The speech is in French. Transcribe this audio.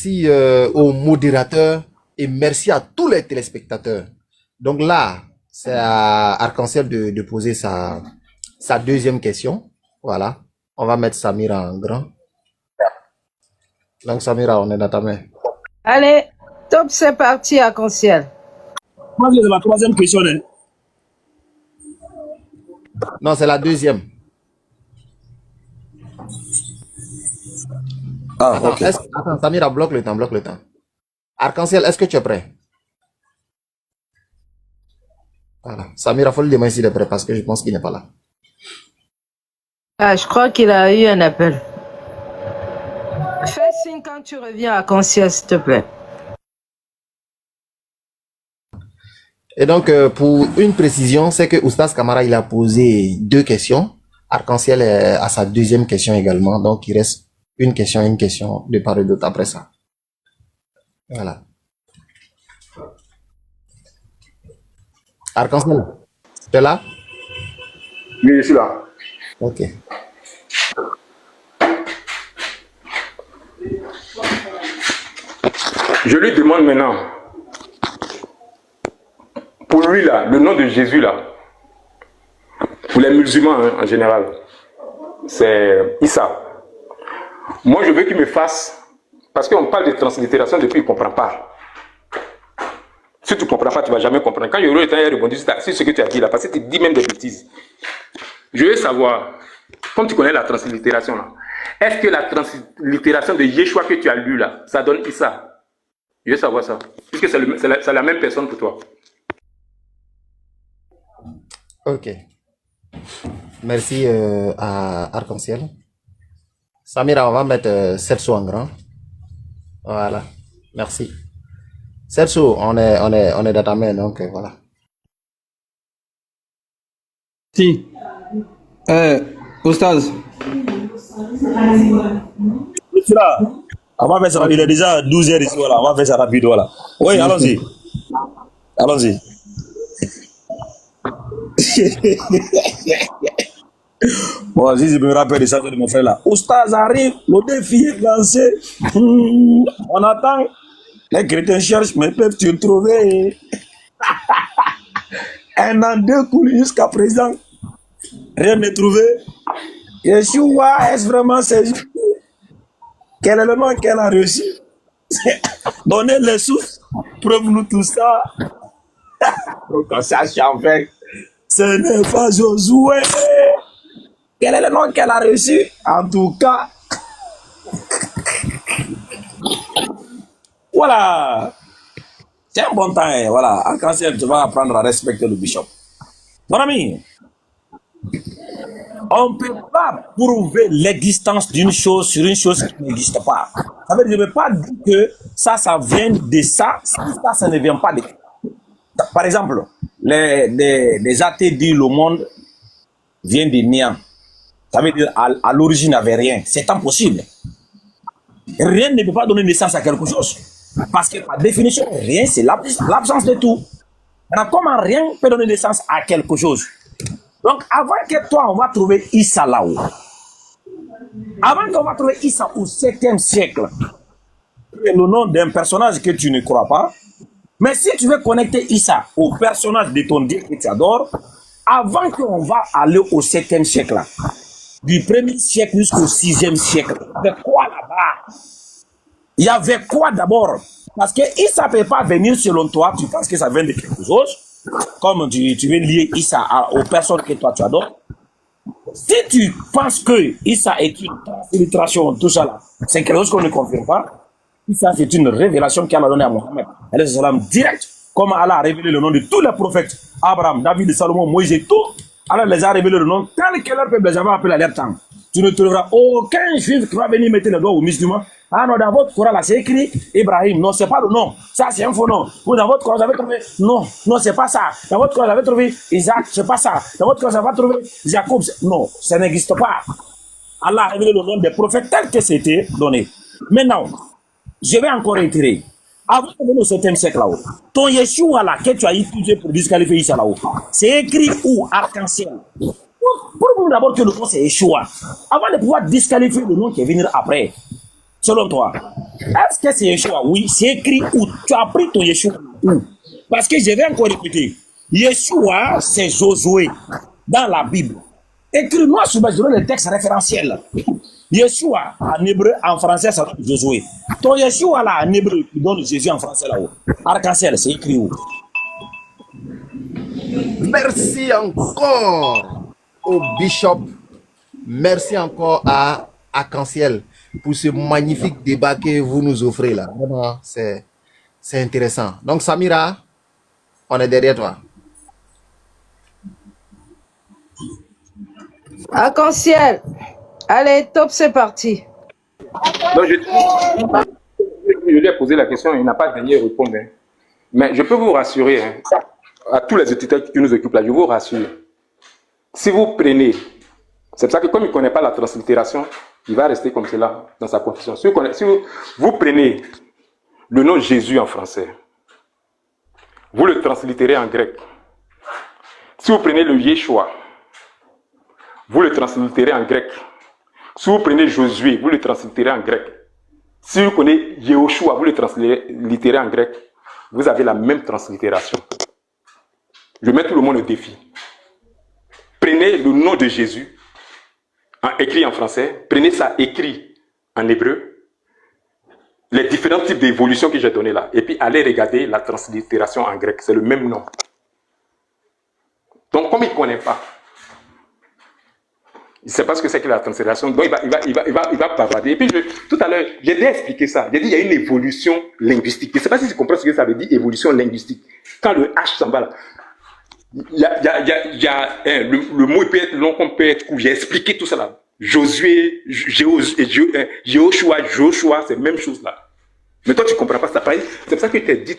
Merci au modérateur et merci à tous les téléspectateurs. Donc là, c'est à Arc-en-Ciel de poser sa deuxième question. Voilà. On va mettre Samira en grand. Donc Samira, on est dans ta main. Allez, top, c'est parti, Arc-en-Ciel. Moi, c'est la troisième question. Hein. Non, c'est la deuxième. Ah, Attends, ok. attends, Samira, bloque le temps, bloque le temps. Arc-en-Ciel, est-ce que tu es prêt? Voilà. Samira, faut lui demander s'il est prêt parce que je pense qu'il n'est pas là. Ah, je crois qu'il a eu un appel. Fais signe quand tu reviens à Arc-en-Ciel, s'il te plaît. Et donc, pour une précision, c'est que Oustaz Kamara, il a posé 2 questions. Arc-en-Ciel est à sa deuxième question également. Donc, il reste une question de part et d'autre après ça. Voilà. Arc-en-Ciel, tu es là? Oui, je suis là. Ok. Je lui demande maintenant, pour lui là, le nom de Jésus là, pour les musulmans hein, en général, c'est Issa. Moi je veux qu'il me fasse, parce qu'on parle de translittération depuis il ne comprend pas. Si tu ne comprends pas, tu ne vas jamais comprendre. Quand il y aura le temps, il répondre sur ce que tu as dit là, parce que tu dis même des bêtises. Je veux savoir, comme tu connais la translittération là, est-ce que la translittération de Yeshua que tu as lu là, ça donne Issa? Je veux savoir ça, puisque c'est la même personne pour toi. Ok. Merci à Arc-en-Ciel. Samira, on va mettre Serso en grand. Voilà. Merci. Serso, on est dans ta main, donc voilà. Si. Oustaz. Je suis là. On va faire ça. Il est déjà 12h ici. Voilà. On va faire ça rapide. Voilà. Oui, allons-y. Allons-y. Bon, si je me rappelle de ça de mon frère là. Oustaz arrive, le défi est lancé. On attend. Les chrétiens cherchent, mais peuvent-ils trouver un an, 2 coups jusqu'à présent? Rien n'est trouvé. Yeshua, est-ce vraiment Jésus? Quel est le nom qu'elle a reçu? Donnez les sources, preuve-nous tout ça. Pour qu'on sache en fait, ce n'est pas Josué. Quel est le nom qu'elle a reçu? En tout cas, voilà. C'est un bon temps, hein. Voilà. Arc-en-Ciel, tu vas apprendre à respecter le bishop. Mon ami, on ne peut pas prouver l'existence d'une chose sur une chose qui n'existe pas. Ça veut dire, je ne peux pas dire que ça vient de ça, ça ne vient pas de ça. Par exemple, les athées disent le monde vient du néant. Ça veut dire à l'origine, il n'y avait rien. C'est impossible. Rien ne peut pas donner naissance à quelque chose. Parce que par définition, rien, c'est l'absence de tout. Alors, comment rien peut donner naissance à quelque chose? Donc, avant que toi, on va trouver Issa là-haut. Avant qu'on va trouver Issa au 7e siècle, le nom d'un personnage que tu ne crois pas. Mais si tu veux connecter Issa au personnage de ton Dieu que tu adores, avant qu'on va aller au 7e siècle, là, du 1er siècle jusqu'au 6e siècle, il y avait quoi là-bas? Il y avait quoi d'abord? Parce que Issa ne peut pas venir selon toi, tu penses que ça vient de quelque chose, comme tu veux lier Issa aux personnes que toi tu adores. Si tu penses que Issa est une translittération, tout ça là, c'est quelque chose qu'on ne confirme pas. Issa, c'est une révélation qu'Allah a donnée à Mohammed. Elle est direct, comme Allah a révélé le nom de tous les prophètes. Abraham, David, Salomon, Moïse et tout. Allah les a révélé le nom tel que leur peuple les avait appelés à leur temps. Tu ne trouveras aucun juif qui va venir mettre le doigt aux musulmans. Ah non, dans votre Coran là, c'est écrit Ibrahim. Non, c'est pas le nom. Ça, c'est un faux nom. Vous, dans votre Coran, vous avez trouvé. Non, non, c'est pas ça. Dans votre Coran, vous avez trouvé Isaac, c'est pas ça. Dans votre Coran, vous avez trouvé Jacob. Non, ça n'existe pas. Allah a révélé le nom des prophètes tel que c'était donné. Maintenant, je vais encore retirer. Avant de venir au 7e siècle là-haut, ton Yeshua là, que tu as utilisé pour disqualifier Issa là-haut, c'est écrit où? Arc-en-Ciel. Pour vous d'abord que le nom c'est Yeshua. Avant de pouvoir disqualifier le nom qui est venu après, selon toi, est-ce que c'est Yeshua? Oui, c'est écrit où? Tu as pris ton Yeshua où? Parce que je vais encore répéter. Yeshua, c'est Josué dans la Bible. Écris-moi sur le texte référentiel. Yeshua en hébreu, en français, ça donne Josué. Ton Yeshua là en hébreu, qui donne Jésus en français là-haut. Arc-en-ciel, c'est écrit où? Merci encore au Bishop. Merci encore à Arc-en-Ciel pour ce magnifique débat que vous nous offrez là. Vraiment, c'est intéressant. Donc, Samira, on est derrière toi. Arc-en-ciel. Allez, top, c'est parti. Donc, je lui ai posé la question, il n'a pas daigné répondre. Hein. Mais je peux vous rassurer, hein, à tous les auditeurs qui nous occupent là, je vous rassure. Si vous prenez, c'est pour ça que comme il ne connaît pas la translittération, il va rester comme cela dans sa confession. Si vous prenez le nom Jésus en français, vous le translittérez en grec. Si vous prenez le Yeshua, vous le translittérez en grec. Si vous prenez Josué, vous le translittérez en grec. Si vous prenez Yehoshua, vous le translittérez en grec. Vous avez la même translittération. Je mets tout le monde au défi. Prenez le nom de Jésus, écrit en français, prenez ça écrit en hébreu, les différents types d'évolutions que j'ai donné là, et puis allez regarder la translittération en grec, c'est le même nom. Donc comme il ne connaît pas, il ne sait pas ce que c'est que la translittération, donc il va bavarder. Et puis tout à l'heure, j'ai déjà expliqué ça, j'ai dit il y a une évolution linguistique. Je ne sais pas si tu comprends ce que ça veut dire, évolution linguistique. Quand le H s'en va là, le mot peut être long comme peut être court. J'ai expliqué tout ça là. Josué, Joshua, c'est la même chose là. Mais toi tu ne comprends pas ça. C'est pour ça que je t'ai dit tout